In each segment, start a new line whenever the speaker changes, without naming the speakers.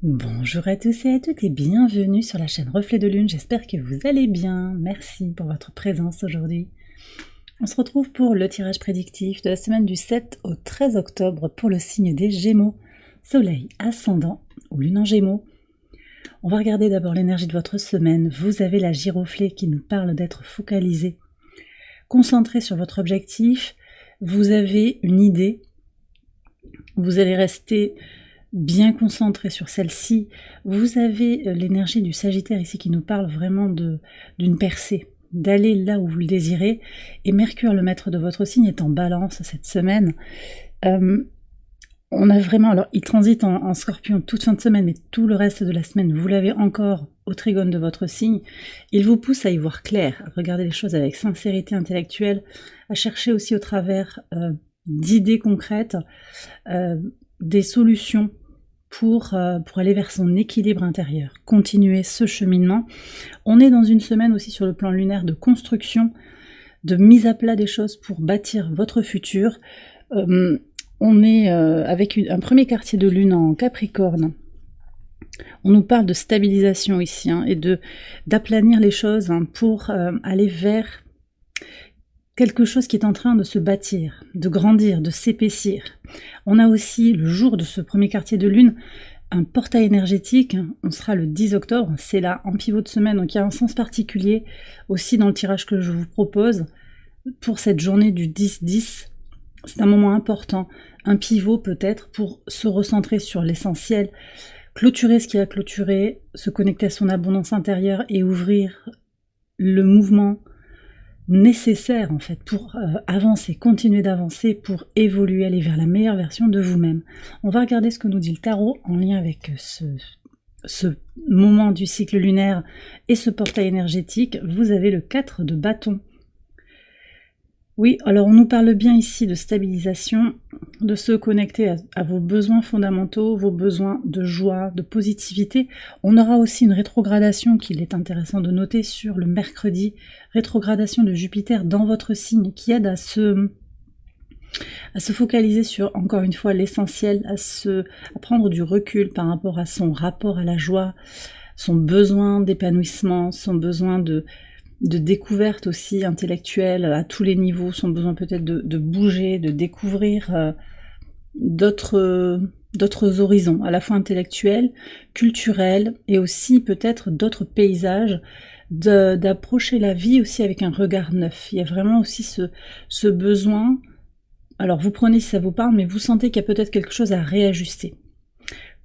Bonjour à tous et à toutes et bienvenue sur la chaîne Reflet de Lune, j'espère que vous allez bien, merci pour votre présence aujourd'hui. On se retrouve pour le tirage prédictif de la semaine du 7 au 13 octobre pour le signe des Gémeaux, Soleil, Ascendant ou Lune en Gémeaux. On va regarder d'abord l'énergie de votre semaine, vous avez la giroflée qui nous parle d'être focalisé, concentré sur votre objectif, vous avez une idée, vous allez rester bien concentré sur celle-ci. Vous avez l'énergie du Sagittaire ici qui nous parle vraiment d'une percée, d'aller là où vous le désirez. Et Mercure, le maître de votre signe, est en balance cette semaine. On a vraiment, alors il transite en Scorpion toute fin de semaine, mais tout le reste de la semaine, vous l'avez encore au trigone de votre signe. Il vous pousse à y voir clair, à regarder les choses avec sincérité intellectuelle, à chercher aussi au travers d'idées concrètes, des solutions pour aller vers son équilibre intérieur, continuer ce cheminement. On est dans une semaine aussi sur le plan lunaire de construction, de mise à plat des choses pour bâtir votre futur. On est avec un premier quartier de lune en Capricorne. On nous parle de stabilisation ici et d'aplanir les choses pour aller vers quelque chose qui est en train de se bâtir, de grandir, de s'épaissir. On a aussi, le jour de ce premier quartier de lune, un portail énergétique, on sera le 10 octobre, c'est là, en pivot de semaine, donc il y a un sens particulier aussi dans le tirage que je vous propose pour cette journée du 10-10. C'est un moment important, un pivot peut-être pour se recentrer sur l'essentiel, clôturer ce qui a clôturé, se connecter à son abondance intérieure et ouvrir le mouvement nécessaire en fait pour avancer, continuer d'avancer, pour évoluer, aller vers la meilleure version de vous-même. On va regarder ce que nous dit le tarot en lien avec ce moment du cycle lunaire et ce portail énergétique. Vous avez le 4 de bâton. Oui, alors on nous parle bien ici de stabilisation, de se connecter à vos besoins fondamentaux, vos besoins de joie, de positivité. On aura aussi une rétrogradation qu'il est intéressant de noter sur le mercredi, rétrogradation de Jupiter dans votre signe qui aide à se focaliser sur, encore une fois, l'essentiel, à prendre du recul par rapport à son rapport à la joie, son besoin d'épanouissement, son besoin de découverte aussi intellectuelle à tous les niveaux, son besoin peut-être de bouger, de découvrir d'autres horizons, à la fois intellectuels, culturels, et aussi peut-être d'autres paysages, d'approcher la vie aussi avec un regard neuf. Il y a vraiment aussi ce besoin, alors vous prenez si ça vous parle, mais vous sentez qu'il y a peut-être quelque chose à réajuster.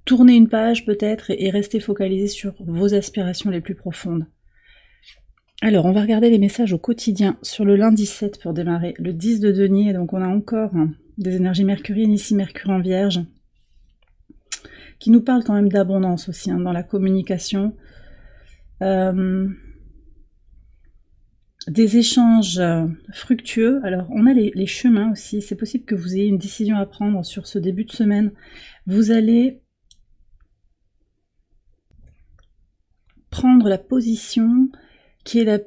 Tournez une page peut-être et restez focalisé sur vos aspirations les plus profondes. Alors, on va regarder les messages au quotidien sur le lundi 7 pour démarrer. Le 10 de denier, donc on a encore des énergies mercuriennes ici, Mercure en Vierge, qui nous parle quand même d'abondance aussi dans la communication. Des échanges fructueux. Alors, on a les chemins aussi. C'est possible que vous ayez une décision à prendre sur ce début de semaine. Vous allez prendre la position qui est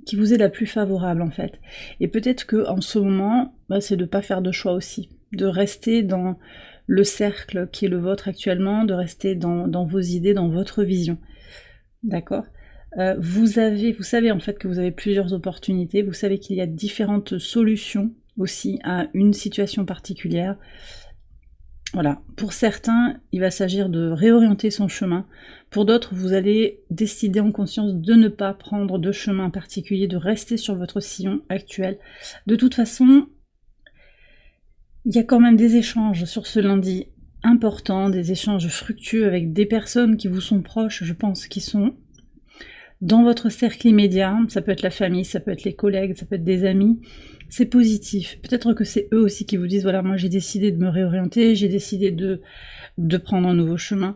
qui vous est la plus favorable en fait. Et peut-être que en ce moment, c'est de ne pas faire de choix aussi, de rester dans le cercle qui est le vôtre actuellement, de rester dans vos idées, dans votre vision. D'accord ? Vous savez en fait que vous avez plusieurs opportunités, vous savez qu'il y a différentes solutions aussi à une situation particulière. Voilà, pour certains, il va s'agir de réorienter son chemin. Pour d'autres, vous allez décider en conscience de ne pas prendre de chemin particulier, de rester sur votre sillon actuel. De toute façon, il y a quand même des échanges sur ce lundi importants, des échanges fructueux avec des personnes qui vous sont proches, je pense, qui sont dans votre cercle immédiat. Ça peut être la famille, ça peut être les collègues, ça peut être des amis. C'est positif. Peut-être que c'est eux aussi qui vous disent, voilà, moi j'ai décidé de me réorienter, j'ai décidé de prendre un nouveau chemin.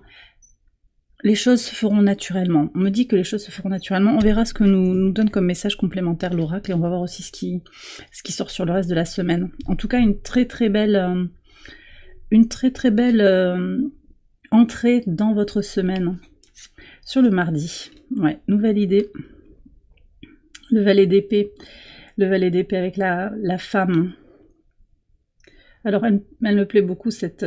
Les choses se feront naturellement. On me dit que les choses se feront naturellement. On verra ce que nous donne comme message complémentaire l'oracle et on va voir aussi ce qui sort sur le reste de la semaine. En tout cas, une très très belle entrée dans votre semaine sur le mardi. Ouais, nouvelle idée. Le valet d'épée. Le valet d'épée avec la femme. Alors, elle me plaît beaucoup, cette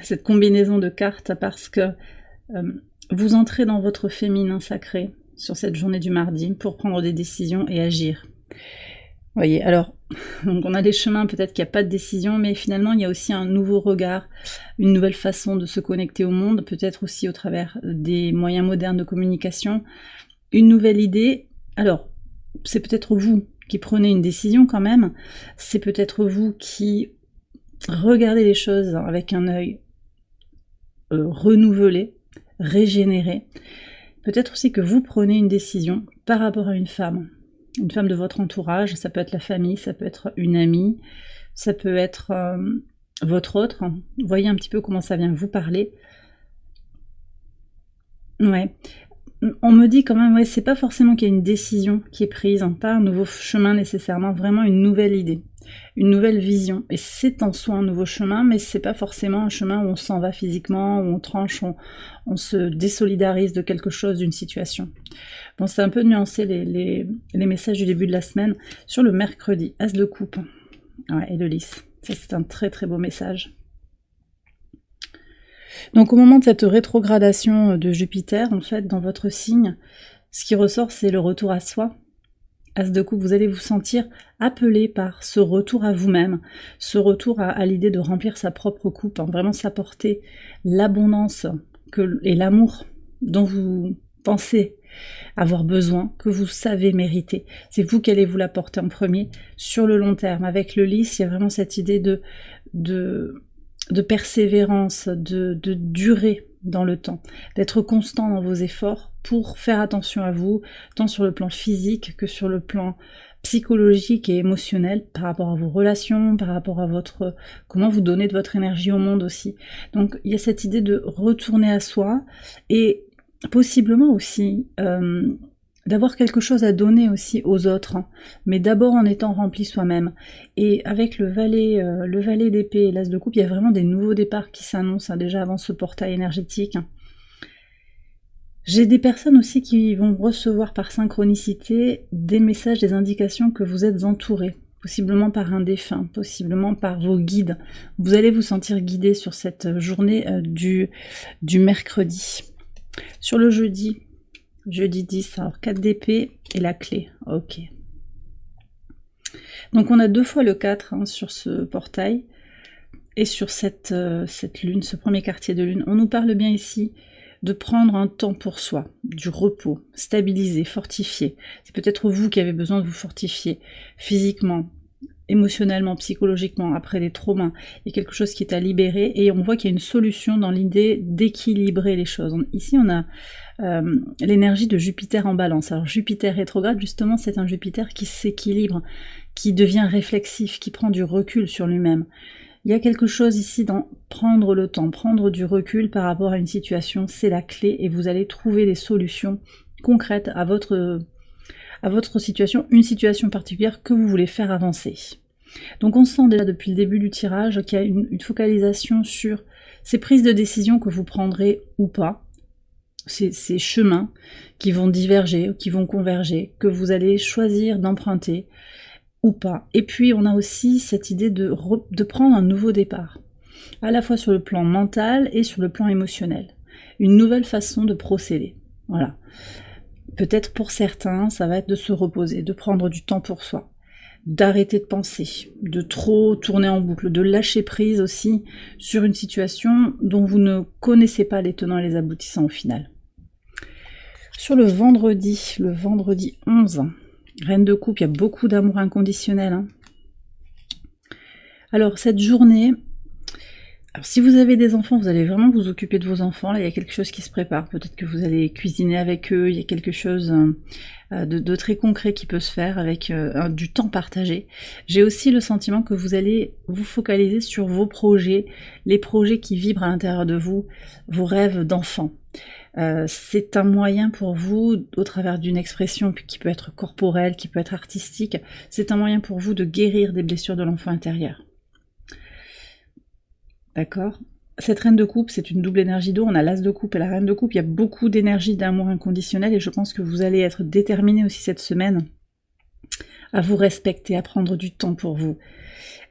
cette combinaison de cartes parce que vous entrez dans votre féminin sacré sur cette journée du mardi pour prendre des décisions et agir. Vous voyez, alors, donc on a des chemins, peut-être qu'il n'y a pas de décision, mais finalement il y a aussi un nouveau regard, une nouvelle façon de se connecter au monde, peut-être aussi au travers des moyens modernes de communication, une nouvelle idée. Alors, c'est peut-être vous qui prenez une décision quand même, c'est peut-être vous qui regardez les choses avec un œil renouvelé, régénéré. Peut-être aussi que vous prenez une décision par rapport à une femme de votre entourage, ça peut être la famille, ça peut être une amie, ça peut être votre autre. Vous voyez un petit peu comment ça vient vous parler. Ouais. On me dit quand même, ouais, c'est pas forcément qu'il y a une décision qui est prise, pas un nouveau chemin nécessairement, vraiment une nouvelle idée, une nouvelle vision. Et c'est en soi un nouveau chemin, mais c'est pas forcément un chemin où on s'en va physiquement, où on tranche, on se désolidarise de quelque chose, d'une situation. Bon, c'est un peu nuancé les messages du début de la semaine. Sur le mercredi, As de coupe, ouais, et le lys. Ça, c'est un très très beau message. Donc au moment de cette rétrogradation de Jupiter, en fait, dans votre signe, ce qui ressort, c'est le retour à soi. As de coupe, vous allez vous sentir appelé par ce retour à vous-même, ce retour à l'idée de remplir sa propre coupe, vraiment s'apporter l'abondance et l'amour dont vous pensez avoir besoin, que vous savez mériter. C'est vous qui allez vous l'apporter en premier sur le long terme. Avec le lys, il y a vraiment cette idée de persévérance, de durée dans le temps, d'être constant dans vos efforts pour faire attention à vous, tant sur le plan physique que sur le plan psychologique et émotionnel, par rapport à vos relations, par rapport à comment vous donnez de votre énergie au monde aussi. Donc il y a cette idée de retourner à soi et possiblement aussi d'avoir quelque chose à donner aussi aux autres, mais d'abord en étant rempli soi-même. Et avec le valet d'épée et l'as de coupe, il y a vraiment des nouveaux départs qui s'annoncent déjà avant ce portail énergétique. J'ai des personnes aussi qui vont recevoir par synchronicité des messages, des indications que vous êtes entourés, possiblement par un défunt, possiblement par vos guides. Vous allez vous sentir guidé sur cette journée du mercredi. Sur le jeudi 10, alors 4 d'épée et la clé, ok. Donc on a 2 fois le 4 sur ce portail, et sur cette lune, ce premier quartier de lune, on nous parle bien ici de prendre un temps pour soi, du repos, stabiliser, fortifier. C'est peut-être vous qui avez besoin de vous fortifier physiquement, émotionnellement, psychologiquement, après des traumas. Il y a quelque chose qui est à libérer, et on voit qu'il y a une solution dans l'idée d'équilibrer les choses. Ici on a l'énergie de Jupiter en balance. Alors Jupiter rétrograde, justement, c'est un Jupiter qui s'équilibre, qui devient réflexif, qui prend du recul sur lui-même. Il y a quelque chose ici dans prendre le temps, prendre du recul par rapport à une situation, c'est la clé, et vous allez trouver des solutions concrètes à votre situation, une situation particulière que vous voulez faire avancer. Donc on sent déjà depuis le début du tirage qu'il y a une focalisation sur ces prises de décision que vous prendrez ou pas, ces chemins qui vont diverger, qui vont converger, que vous allez choisir d'emprunter ou pas. Et puis on a aussi cette idée de prendre un nouveau départ, à la fois sur le plan mental et sur le plan émotionnel. Une nouvelle façon de procéder. Voilà. Peut-être pour certains, ça va être de se reposer, de prendre du temps pour soi, d'arrêter de penser, de trop tourner en boucle, de lâcher prise aussi sur une situation dont vous ne connaissez pas les tenants et les aboutissants au final. Sur le vendredi 11, Reine de coupe, il y a beaucoup d'amour inconditionnel. Alors cette journée, si vous avez des enfants, vous allez vraiment vous occuper de vos enfants. Là, il y a quelque chose qui se prépare. Peut-être que vous allez cuisiner avec eux. Il y a quelque chose de très concret qui peut se faire avec du temps partagé. J'ai aussi le sentiment que vous allez vous focaliser sur vos projets, les projets qui vibrent à l'intérieur de vous, vos rêves d'enfant. C'est un moyen pour vous, au travers d'une expression qui peut être corporelle, qui peut être artistique, c'est un moyen pour vous de guérir des blessures de l'enfant intérieur. D'accord ? Cette reine de coupe, c'est une double énergie d'eau. On a l'as de coupe et la reine de coupe. Il y a beaucoup d'énergie d'amour inconditionnel et je pense que vous allez être déterminé aussi cette semaine à vous respecter, à prendre du temps pour vous,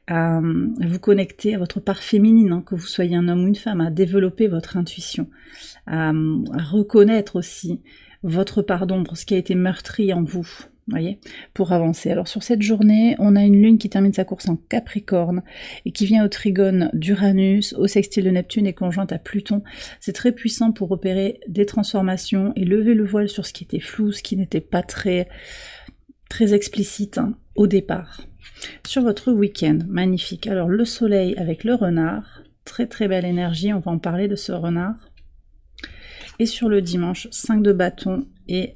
à vous connecter à votre part féminine, hein, que vous soyez un homme ou une femme, à développer votre intuition, à reconnaître aussi votre part d'ombre, ce qui a été meurtri en vous, voyez, pour avancer. Alors sur cette journée, on a une lune qui termine sa course en Capricorne et qui vient au trigone d'Uranus, au sextile de Neptune et conjointe à Pluton. C'est très puissant pour opérer des transformations et lever le voile sur ce qui était flou, ce qui n'était pas très explicite, hein, au départ. Sur votre week-end, magnifique. Alors le soleil avec le renard, très très belle énergie, on va en parler de ce renard. Et sur le dimanche, 5 de bâton et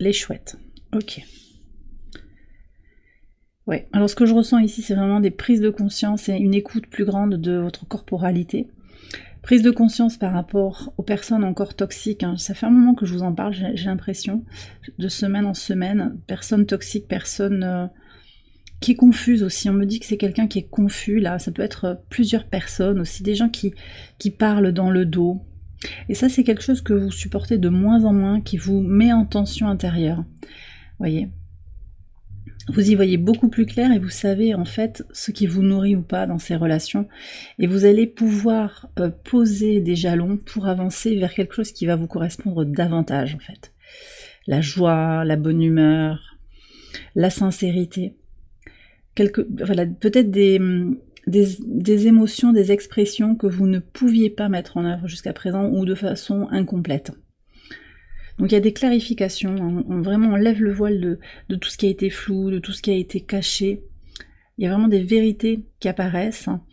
les chouettes. Ok. Ouais, alors ce que je ressens ici, c'est vraiment des prises de conscience et une écoute plus grande de votre corporalité. Prise de conscience par rapport aux personnes encore toxiques, hein. Ça fait un moment que je vous en parle, j'ai l'impression, de semaine en semaine. Personnes toxiques, personnes qui confusent aussi. On me dit que c'est quelqu'un qui est confus, là. Ça peut être plusieurs personnes aussi, des gens qui parlent dans le dos. Et ça, c'est quelque chose que vous supportez de moins en moins, qui vous met en tension intérieure. Voyez, vous y voyez beaucoup plus clair et vous savez en fait ce qui vous nourrit ou pas dans ces relations. Et vous allez pouvoir poser des jalons pour avancer vers quelque chose qui va vous correspondre davantage en fait. La joie, la bonne humeur, la sincérité. Voilà, peut-être des émotions, des expressions que vous ne pouviez pas mettre en œuvre jusqu'à présent ou de façon incomplète. Donc il y a des clarifications, hein. Vraiment on lève le voile de tout ce qui a été flou, de tout ce qui a été caché. Il y a vraiment des vérités qui apparaissent, hein.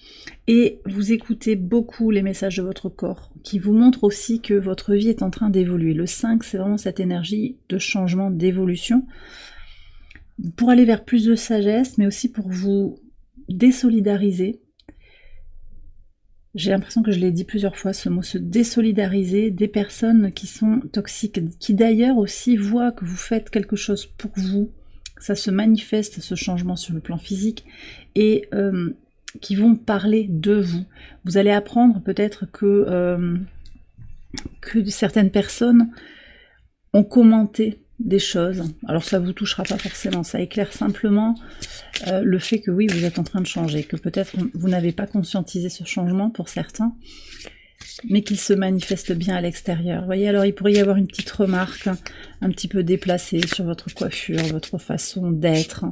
Et vous écoutez beaucoup les messages de votre corps qui vous montrent aussi que votre vie est en train d'évoluer. Le 5, c'est vraiment cette énergie de changement, d'évolution pour aller vers plus de sagesse, mais aussi pour vous désolidariser. J'ai l'impression que je l'ai dit plusieurs fois, ce mot, se désolidariser des personnes qui sont toxiques, qui d'ailleurs aussi voient que vous faites quelque chose pour vous, ça se manifeste, ce changement sur le plan physique, et qui vont parler de vous. Vous allez apprendre peut-être que certaines personnes ont commenté des choses. Alors ça vous touchera pas forcément, ça éclaire simplement le fait que oui, vous êtes en train de changer, que peut-être vous n'avez pas conscientisé ce changement pour certains, mais qu'il se manifeste bien à l'extérieur. Vous voyez, alors il pourrait y avoir une petite remarque un petit peu déplacée sur votre coiffure, votre façon d'être,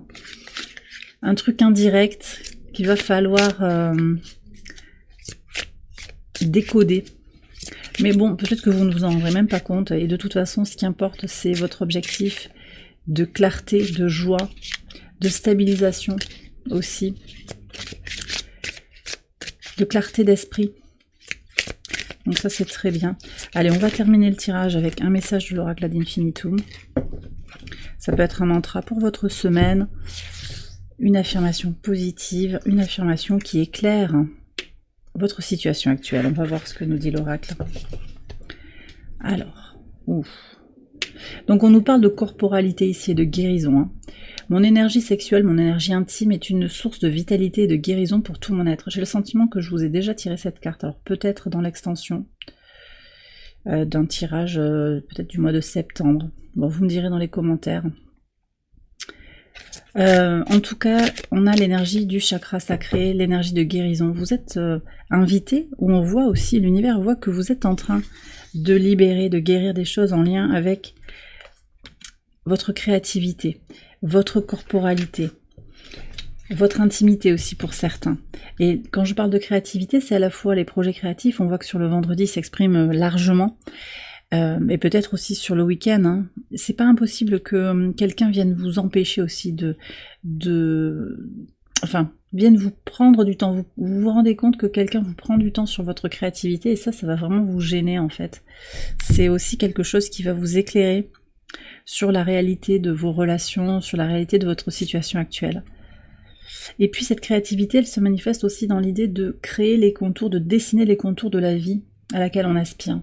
un truc indirect qu'il va falloir décoder. Mais bon, peut-être que vous ne vous en rendrez même pas compte, et de toute façon, ce qui importe, c'est votre objectif de clarté, de joie, de stabilisation aussi, de clarté d'esprit. Donc ça, c'est très bien. Allez, on va terminer le tirage avec un message de l'oracle ad infinitum. Ça peut être un mantra pour votre semaine, une affirmation positive, une affirmation qui éclaire votre situation actuelle. On va voir ce que nous dit l'oracle. Alors, ouf. Donc on nous parle de corporalité ici et de guérison, hein. Mon énergie sexuelle, mon énergie intime est une source de vitalité et de guérison pour tout mon être. J'ai le sentiment que je vous ai déjà tiré cette carte, alors peut-être dans l'extension d'un tirage peut-être du mois de septembre. Bon, vous me direz dans les commentaires. En tout cas, on a l'énergie du chakra sacré, l'énergie de guérison. Vous êtes invité, où on voit aussi, l'univers voit que vous êtes en train de libérer, de guérir des choses en lien avec votre créativité, votre corporalité, votre intimité aussi pour certains. Et quand je parle de créativité, c'est à la fois les projets créatifs, on voit que sur le vendredi s'exprime largement, et peut-être aussi sur le week-end, hein. C'est pas impossible que quelqu'un vienne vous empêcher aussi enfin, vienne vous prendre du temps. Vous vous rendez compte que quelqu'un vous prend du temps sur votre créativité, et ça va vraiment vous gêner en fait. C'est aussi quelque chose qui va vous éclairer sur la réalité de vos relations, sur la réalité de votre situation actuelle. Et puis cette créativité, elle se manifeste aussi dans l'idée de créer les contours, de dessiner les contours de la vie à laquelle on aspire.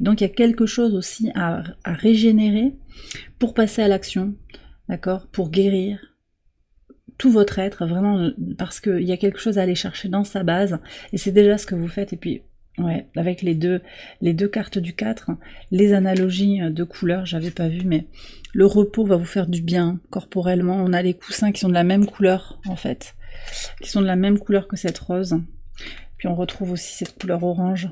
Donc il y a quelque chose aussi à régénérer pour passer à l'action, d'accord, pour guérir tout votre être, vraiment, parce qu'il y a quelque chose à aller chercher dans sa base, et c'est déjà ce que vous faites, et puis Ouais, avec les deux cartes du 4, les analogies de couleurs, j'avais pas vu, mais le repos va vous faire du bien corporellement. On a les coussins qui sont de la même couleur, en fait, qui sont de la même couleur que cette rose. Puis on retrouve aussi cette couleur orange.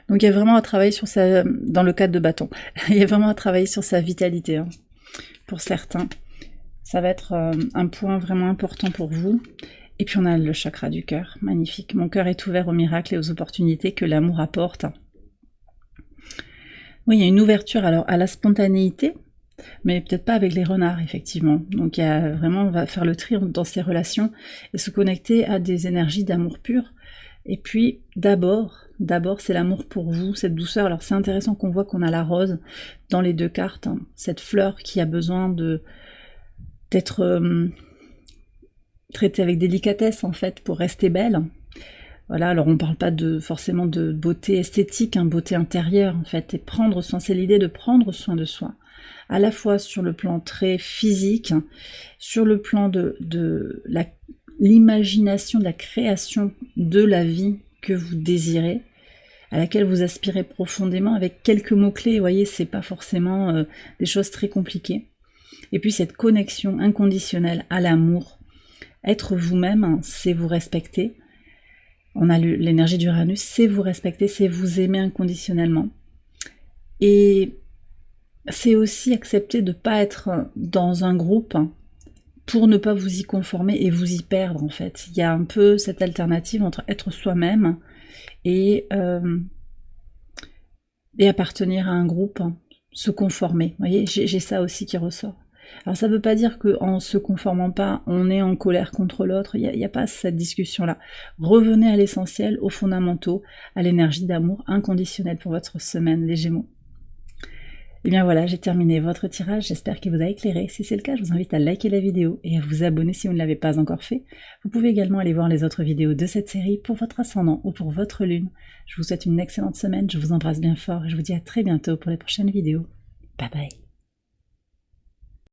Donc il y a vraiment à travailler sur sa, dans le cadre de bâton, il y a vraiment à travailler sur sa vitalité, hein, pour certains. Ça va être un point vraiment important pour vous. Et puis on a le chakra du cœur, magnifique. Mon cœur est ouvert aux miracles et aux opportunités que l'amour apporte. Oui, il y a une ouverture alors à la spontanéité, mais peut-être pas avec les renards, effectivement. Donc il y a vraiment, on va faire le tri dans ces relations et se connecter à des énergies d'amour pur. Et puis d'abord c'est l'amour pour vous, cette douceur. Alors c'est intéressant qu'on voit qu'on a la rose dans les deux cartes, hein, cette fleur qui a besoin d'être traitée avec délicatesse en fait pour rester belle. Voilà, alors on ne parle pas forcément de beauté esthétique, hein, beauté intérieure en fait, et prendre soin, c'est l'idée de prendre soin de soi, à la fois sur le plan très physique, sur le plan de l'imagination, de la création de la vie que vous désirez, à laquelle vous aspirez profondément, avec quelques mots-clés, vous voyez, c'est pas forcément des choses très compliquées. Et puis cette connexion inconditionnelle à l'amour, être vous-même, c'est vous respecter. On a l'énergie d'Uranus, c'est vous respecter, c'est vous aimer inconditionnellement. Et c'est aussi accepter de ne pas être dans un groupe pour ne pas vous y conformer et vous y perdre en fait. Il y a un peu cette alternative entre être soi-même et appartenir à un groupe, se conformer. Vous voyez, j'ai ça aussi qui ressort. Alors ça ne veut pas dire qu'en se conformant pas, on est en colère contre l'autre, il n'y a pas cette discussion-là. Revenez à l'essentiel, aux fondamentaux, à l'énergie d'amour inconditionnelle pour votre semaine, les Gémeaux. Et bien voilà, j'ai terminé votre tirage, j'espère qu'il vous a éclairé. Si c'est le cas, je vous invite à liker la vidéo et à vous abonner si vous ne l'avez pas encore fait. Vous pouvez également aller voir les autres vidéos de cette série pour votre ascendant ou pour votre lune. Je vous souhaite une excellente semaine, je vous embrasse bien fort et je vous dis à très bientôt pour les prochaines vidéos. Bye bye.